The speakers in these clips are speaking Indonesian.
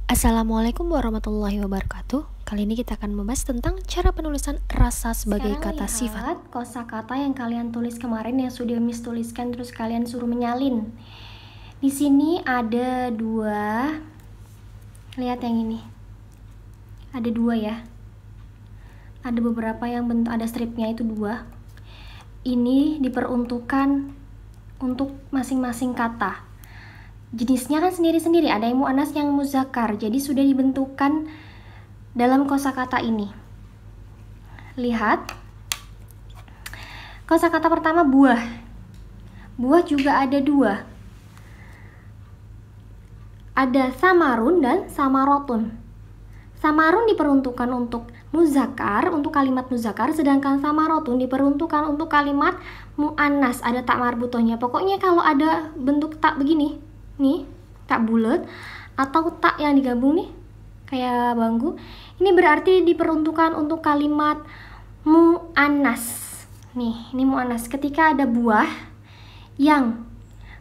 Assalamualaikum warahmatullahi wabarakatuh. Kali ini kita akan membahas tentang cara penulisan rasa sebagai kata sifat. Kosakata yang kalian tulis kemarin yang sudah Miss tuliskan terus kalian suruh menyalin. Di sini ada dua. Lihat yang ini. Ada dua ya. Ada beberapa yang bentuk ada stripnya itu dua. Ini diperuntukkan untuk masing-masing kata. Jenisnya kan sendiri-sendiri, ada yang muannas yang muzakkar. Jadi sudah dibentukkan dalam kosakata ini. Lihat. Kosakata pertama buah. Buah juga ada dua. Ada samarun dan samarotun. Samarun diperuntukkan untuk muzakkar, untuk kalimat muzakkar, sedangkan samarotun diperuntukkan untuk kalimat muannas, ada tak marbutohnya. Pokoknya kalau ada bentuk tak begini, nih, tak bulat atau tak yang digabung nih, kayak bangku, ini berarti diperuntukkan untuk kalimat muannas. Nih, ini muannas. Ketika ada buah yang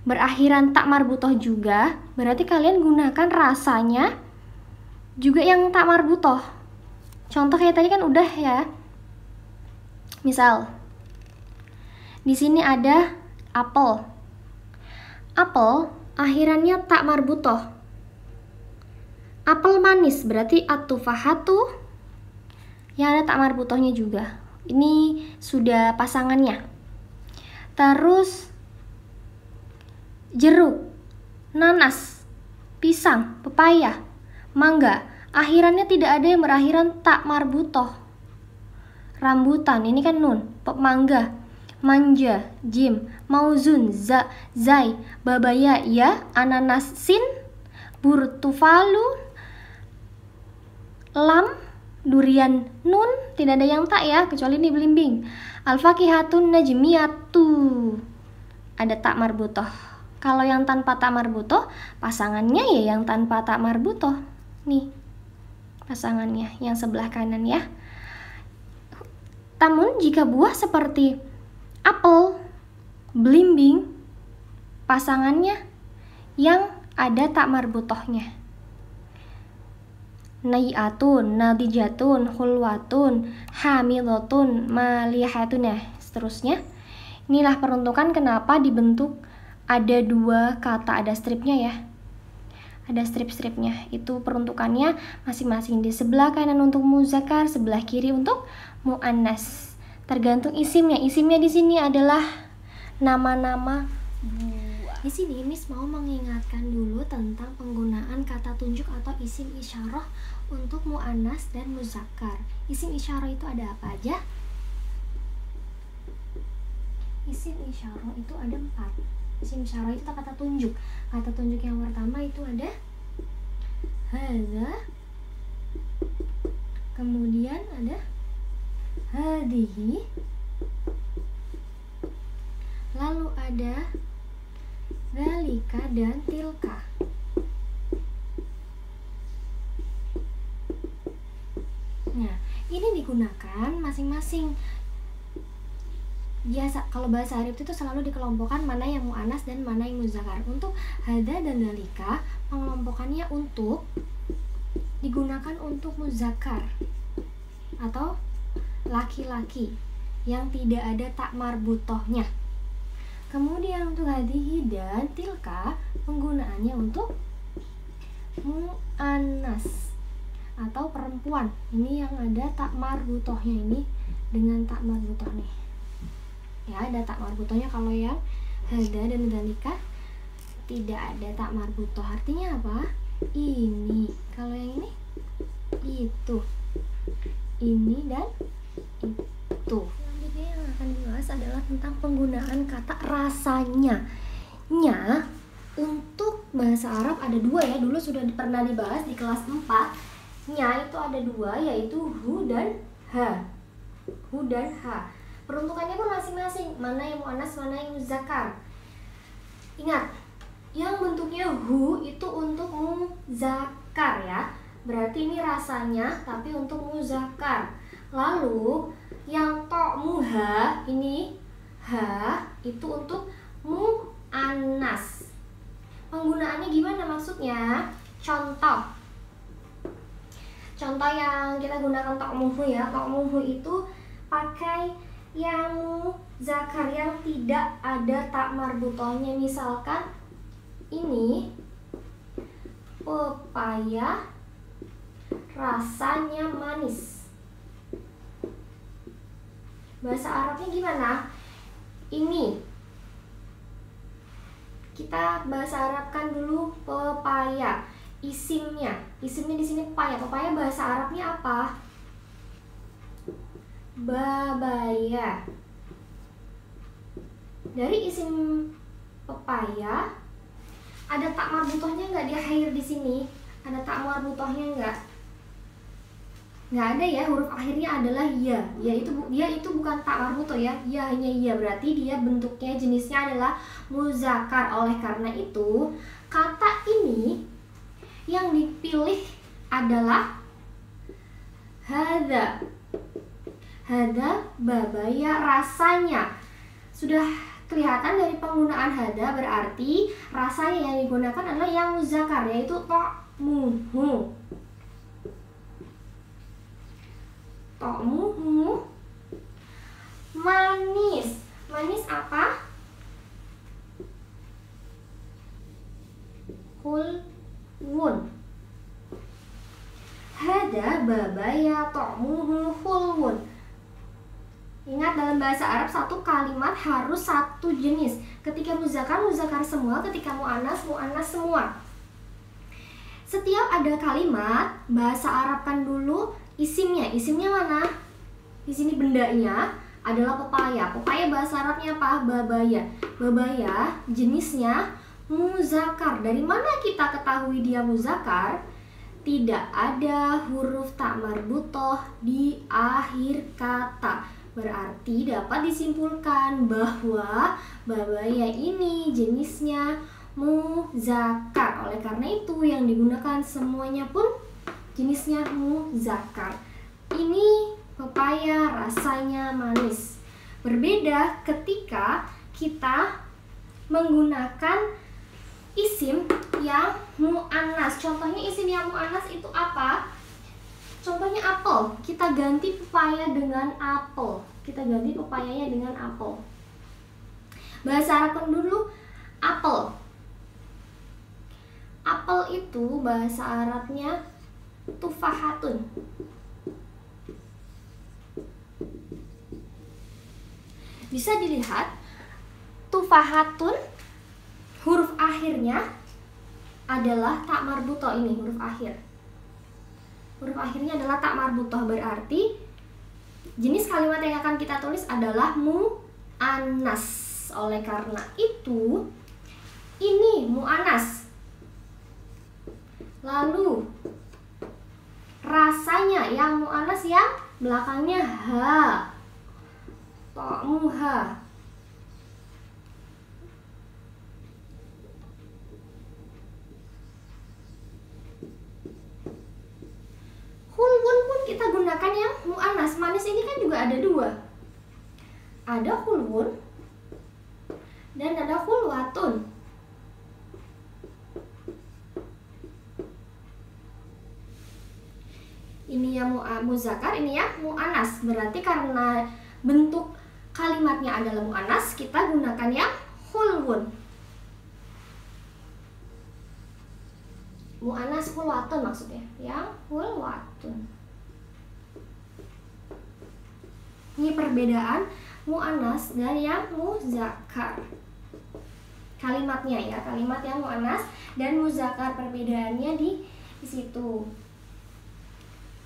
berakhiran tak marbutoh juga, berarti kalian gunakan rasanya juga yang tak marbutoh. Contoh kayak tadi kan udah ya. Misal di sini ada apel. Apel akhirannya tak marbutoh. Apel manis berarti at-tufahatu yang ada tak marbutohnya juga. Ini sudah pasangannya. Terus jeruk, nanas, pisang, pepaya, mangga, akhirannya tidak ada yang berakhiran tak marbutoh. Rambutan, ini kan nun, mangga, manja, jim, mauzun, zai, babaya, ya, ananas, sin, burtufalu, lam, durian, nun, tidak ada yang tak ya, kecuali ini belimbing. Al-fakihatun najmiyatu, ada tak marbutoh. Kalau yang tanpa tak marbutoh, pasangannya ya yang tanpa tak marbutoh. Nih, pasangannya yang sebelah kanan ya. Namun jika buah seperti apel, belimbing, pasangannya yang ada tak marbutohnya. Nai'atun, nadijatun, hulwatun, hamilatun, malihatun, ya, seterusnya. Inilah peruntukan kenapa dibentuk ada dua kata, ada stripnya ya. Ada strip-stripnya. Itu peruntukannya masing-masing. Di sebelah kanan untuk muzakkar, sebelah kiri untuk muannas. Tergantung isimnya. Isimnya di sini adalah nama-nama buah. Di sini Miss mau mengingatkan dulu tentang penggunaan kata tunjuk atau isim isyarah untuk muannas dan muzakkar. Isim isyarah itu ada apa aja? Isim isyarah itu ada 4. Isim isyarah itu kata tunjuk. Kata tunjuk yang pertama itu ada hadza, kemudian ada hadhihi, lalu ada dzalika dan tilka. Nah, ini digunakan masing-masing. Biasa kalau bahasa Arab itu selalu dikelompokkan mana yang muannas dan mana yang muzakkar. Untuk hadza dan dzalika pengelompokannya untuk digunakan untuk muzakkar atau laki-laki yang tidak ada tak marbutohnya. Kemudian untuk hadhihi dan tilka penggunaannya untuk muannas atau perempuan. Ini yang ada tak marbutohnya, ini dengan tak marbutoh nih. Ya, ada tak marbutohnya. Kalau yang hadza dan dzalika tidak ada tak marbutoh. Artinya apa? Ini. Kalau yang ini itu. Ini dan itu. Selanjutnya yang akan dibahas adalah tentang penggunaan kata rasanya. Nya untuk bahasa Arab ada dua ya. Dulu sudah pernah dibahas di kelas 4. Nya itu ada dua, yaitu hu dan ha. Hu dan ha. Peruntukannya pun masing-masing, mana yang muannas, mana yang muzakkar. Ingat, yang bentuknya hu itu untuk muzakkar ya. Berarti ini rasanya tapi untuk muzakkar. Lalu yang to muha ini ha itu untuk muannas. Penggunaannya gimana maksudnya? Contoh Contoh yang kita gunakan ta'muhu ya. Ta'muhu itu pakai yang zakar yang tidak ada tak marbutohnya. Misalkan ini pepaya rasanya manis. Bahasa Arabnya gimana? Ini kita bahasa Arabkan dulu pepaya. Isimnya di sini pepaya. Pepaya bahasa Arabnya apa? Babaya. Dari isim pepaya ada tak marbutohnya nggak di akhir di sini? Ada tak marbutohnya nggak? Nggak ada ya. Huruf akhirnya adalah ya. Dia itu bukan tak marbutoh ya. Ya hanya ya. Berarti dia bentuknya jenisnya adalah muzakkar. Oleh karena itu kata ini yang dipilih adalah hadza. Hadza babaya rasanya. Sudah kelihatan dari penggunaan hadza, berarti rasanya yang digunakan adalah yang muzakkar, yaitu ta'muhu. Ta'muhu manis. Manis apa? Hulwun. Hadza babaya ta'muhu hulwun. Ingat, dalam bahasa Arab satu kalimat harus satu jenis. Ketika muzakkar, muzakkar semua. Ketika mu'annas, mu'annas semua. Setiap ada kalimat, bahasa Arabkan dulu isimnya. Isimnya mana? Di sini bendanya adalah pepaya. Pepaya bahasa Arabnya apa? Babaya. Babaya jenisnya muzakkar. Dari mana kita ketahui dia muzakkar? Tidak ada huruf tak marbutoh di akhir kata. Berarti dapat disimpulkan bahwa babaya ini jenisnya muzakkar. Oleh karena itu yang digunakan semuanya pun jenisnya muzakkar. Ini pepaya rasanya manis. Berbeda ketika kita menggunakan isim yang mu'annas. Contohnya isim yang mu'annas itu apa? Contohnya apel. Kita ganti pepaya dengan apel. Kita ganti pepayanya dengan apel. Bahasa Arab dulu apel. Apel itu bahasa Arabnya tufahatun. Bisa dilihat tufahatun, huruf akhirnya adalah tak marbutoh. Ini huruf akhir. Huruf akhirnya adalah tak marbutoh, berarti jenis kalimat yang akan kita tulis adalah mu'annas. Oleh karena itu ini mu'annas. Lalu rasanya yang mu'annas yang belakangnya ha. Ta'muha. Hulwun pun kita gunakan yang mu'annas. Manis ini kan juga ada dua. Ada hulwun dan ada hulwatun. Ini yang muzakkar, ini yang mu'annas. Berarti karena bentuk kalimatnya adalah mu'annas, kita gunakan yang hulwun. Mu'annas hulwatun maksudnya, yang hulwatun. Ini perbedaan mu'annas dan yang muzakkar. Kalimatnya ya, kalimat yang mu'annas dan muzakkar, perbedaannya di situ.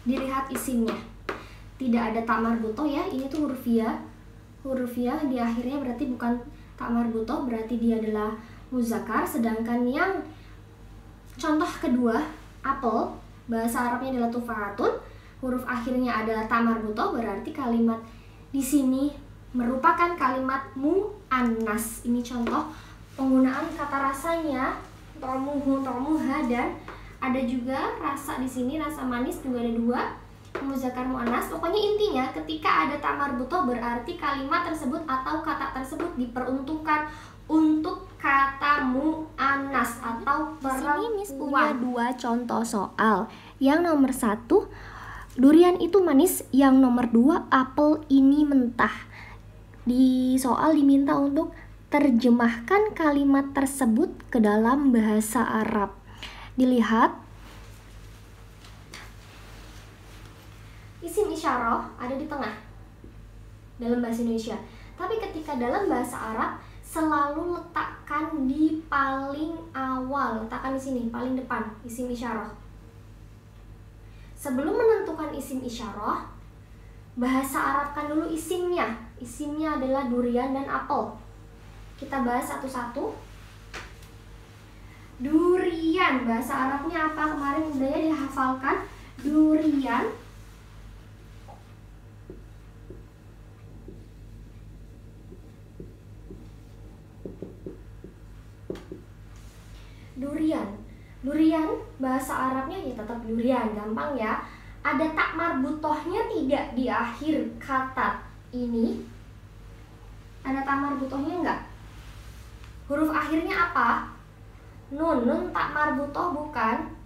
Dilihat isimnya. Tidak ada tak marbutoh ya, ini tuh huruf ya. Huruf ya di akhirnya berarti bukan tak marbutoh, berarti dia adalah muzakkar. Sedangkan yang contoh kedua, apel, bahasa Arabnya adalah tufahatun, huruf akhirnya adalah tak marbutoh, berarti kalimat di sini merupakan kalimat mu'annas. Ini contoh penggunaan kata rasanya, ta'muhu, ta'muha, dan ada juga rasa di sini, rasa manis juga ada dua. muzakkar muannas. Pokoknya intinya ketika ada ta marbutoh berarti kalimat tersebut atau kata tersebut diperuntukkan untuk kata muannas atau perempuan. Miss punya 2 contoh soal. Yang nomor 1, durian itu manis. Yang nomor 2, apel ini mentah. Di soal diminta untuk terjemahkan kalimat tersebut ke dalam bahasa Arab. Dilihat, isim isyarah ada di tengah dalam bahasa Indonesia. Tapi ketika dalam bahasa Arab selalu letakkan di paling awal, letakkan di sini paling depan isim isyarah. Sebelum menentukan isim isyarah, bahasa Arabkan dulu isimnya. Isimnya adalah durian dan apel. Kita bahas satu-satu. Durian, bahasa Arabnya apa? Kemarin udah ya dihafalkan. Durian. Durian bahasa Arabnya ya tetap durian, gampang ya. Ada tak marbutohnya tidak di akhir kata ini? Ada tak marbutohnya enggak? Huruf akhirnya apa? Nun. Nun tak marbutoh bukan?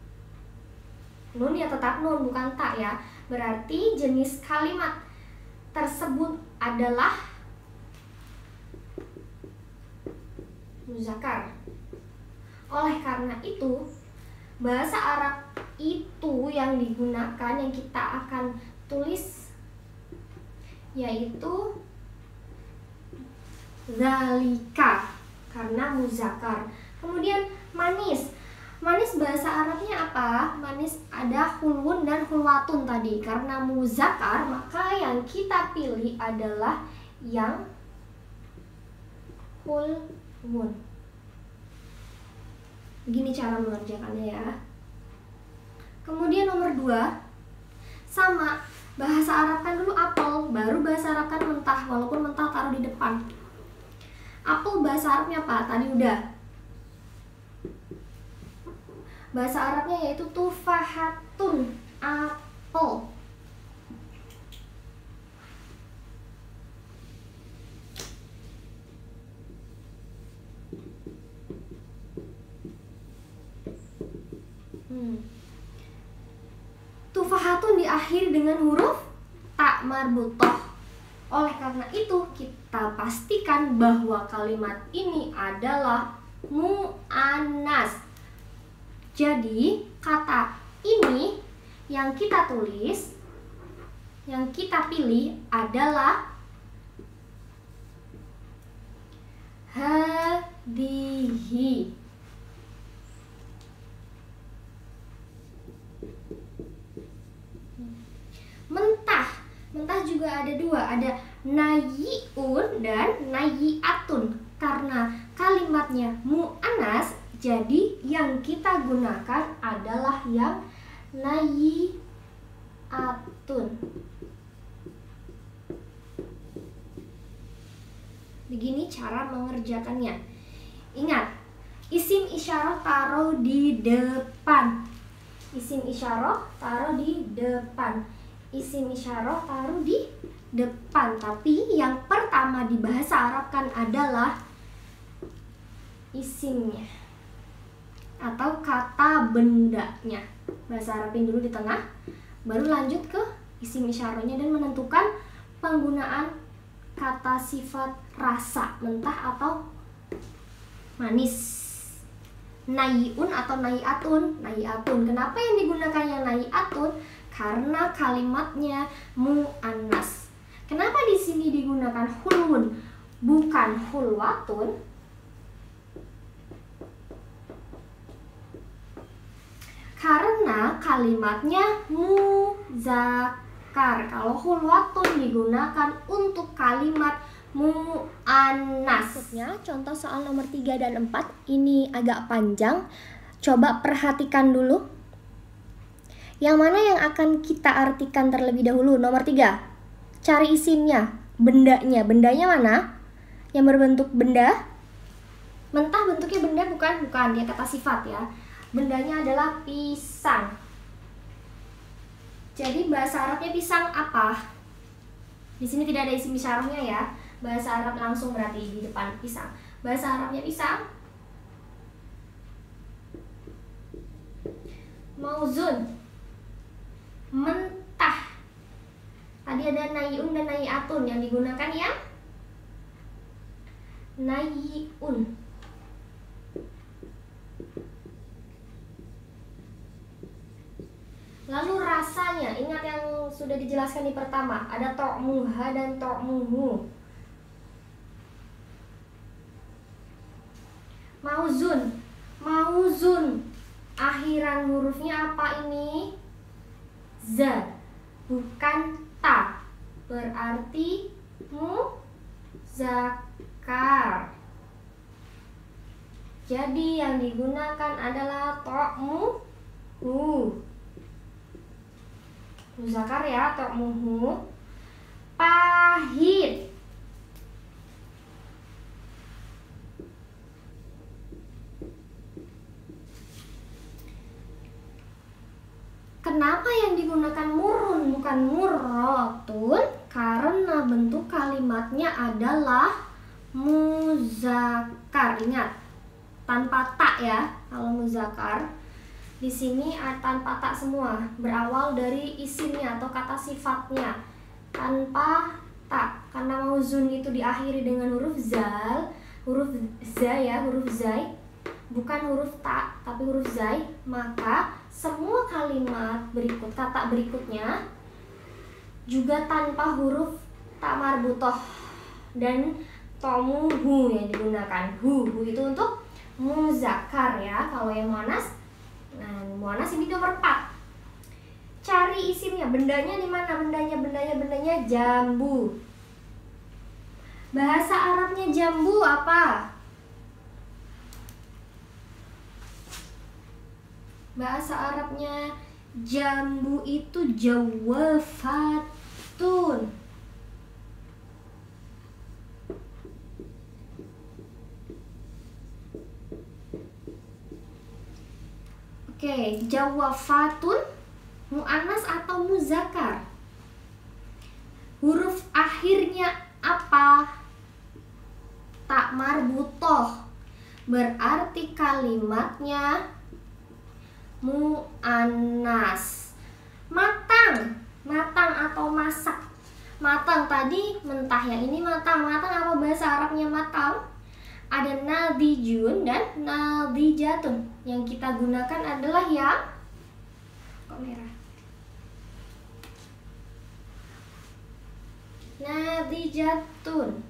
Nun ya tetap nun, bukan tak ya. Berarti jenis kalimat tersebut adalah muzakkar. Oleh karena itu, bahasa Arab itu yang digunakan, yang kita akan tulis, yaitu zalika, karena muzakkar. Kemudian manis. Manis bahasa Arabnya apa? Manis ada hulwun dan hulwatun tadi. Karena muzakkar, maka yang kita pilih adalah yang hulwun. Begini cara mengerjakannya ya. Kemudian nomor 2, sama, bahasa Arabkan dulu apel, baru bahasa Arabkan mentah, walaupun mentah taruh di depan. Apel bahasa Arabnya apa? Tadi udah. Bahasa Arabnya yaitu tufahatun, apel. Tufahatun diakhiri dengan huruf tak marbutoh. Oleh karena itu, kita pastikan bahwa kalimat ini adalah muannas. Jadi, kata ini yang kita tulis, yang kita pilih adalah hadihi. Mentah juga ada 2, ada nayiun dan nayiatun. Karena kalimatnya muannas, jadi yang kita gunakan adalah yang nayiatun. Begini cara mengerjakannya. Ingat, isim isyarah taruh di depan. Isim isyarah taruh di depan. Isim isyarah taruh di depan. Tapi yang pertama di bahasa Arab kan adalah isimnya atau kata bendanya. Bahasa Arabin dulu di tengah, baru lanjut ke isim isyarahnya dan menentukan penggunaan kata sifat rasa, mentah atau manis. Nayiun atau nayiatun. Nayiatun. Kenapa yang digunakan yang nayiatun? Karena kalimatnya muannas. Kenapa di sini digunakan hulwun bukan hulwatun? Karena kalimatnya muzakkar. Kalau hulwatun digunakan untuk kalimat muannas. Contoh soal nomor 3 dan 4 ini agak panjang. Coba perhatikan dulu. Yang mana yang akan kita artikan terlebih dahulu? Nomor 3. Cari isimnya, bendanya. Bendanya mana? Yang berbentuk benda? Mentah bentuknya benda bukan? Bukan, dia kata sifat ya. Bendanya adalah pisang. Jadi bahasa Arabnya pisang apa? Di sini tidak ada isim isyarahnya ya. Bahasa Arab langsung berarti di depan pisang. Bahasa Arabnya pisang. Mauzun, mentah. Tadi ada nayiun dan nayiatun, yang digunakan ya nayiun. Lalu rasanya, ingat yang sudah dijelaskan di pertama, ada to'muha dan to'muhu. Mauzun, mauzun, akhiran hurufnya apa ini? Za, bukan ta, berarti muzakar. Jadi yang digunakan adalah to'muhu. Muzakar ya, to'muhu. Pahit, kenapa yang digunakan murun bukan murrotun? Karena bentuk kalimatnya adalah muzakar. Ingat, tanpa tak ya. Kalau muzakar di sini tanpa tak semua, berawal dari isimnya atau kata sifatnya, tanpa tak. Karena mauzun itu diakhiri dengan huruf zal, huruf za ya, huruf zai, bukan huruf tak tapi huruf zai, maka semua kalimat berikut, kata berikutnya juga tanpa huruf tak marbutoh dan tomuhu yang digunakan. Hu itu untuk muzakar ya. Kalau yang muannas, nah muannas ini nomor 4. Cari isimnya, bendanya di mana? Bendanya jambu. Bahasa Arabnya jambu apa? Bahasa Arabnya jambu itu jawafatun. Oke, jawafatun muannas atau muzakkar? Huruf akhirnya apa? Tak marbutoh. Berarti kalimatnya muannas. Matang atau masak. Matang tadi mentah, yang ini matang. Matang apa bahasa Arabnya matang? Ada nadijun dan nadijatun. Yang kita gunakan adalah yang kok merah. Nadijatun.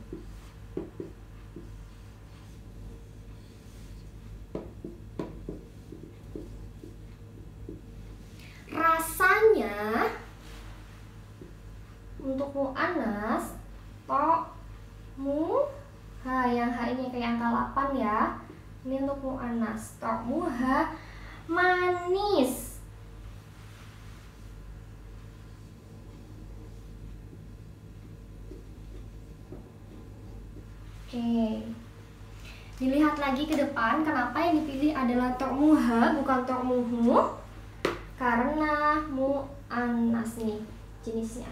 Rasanya untuk muannas to'muha, yang H ini kayak angka 8 ya. Ini untuk muannas, to'muha manis. Oke. Dilihat lagi ke depan, kenapa yang dipilih adalah to'muha bukan to'muhu? Karena muannas nih jenisnya.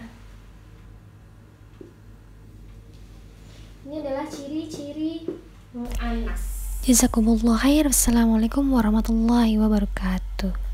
Ini adalah ciri-ciri muannas. Jazakumullah khair. Assalamualaikum warahmatullahi wabarakatuh.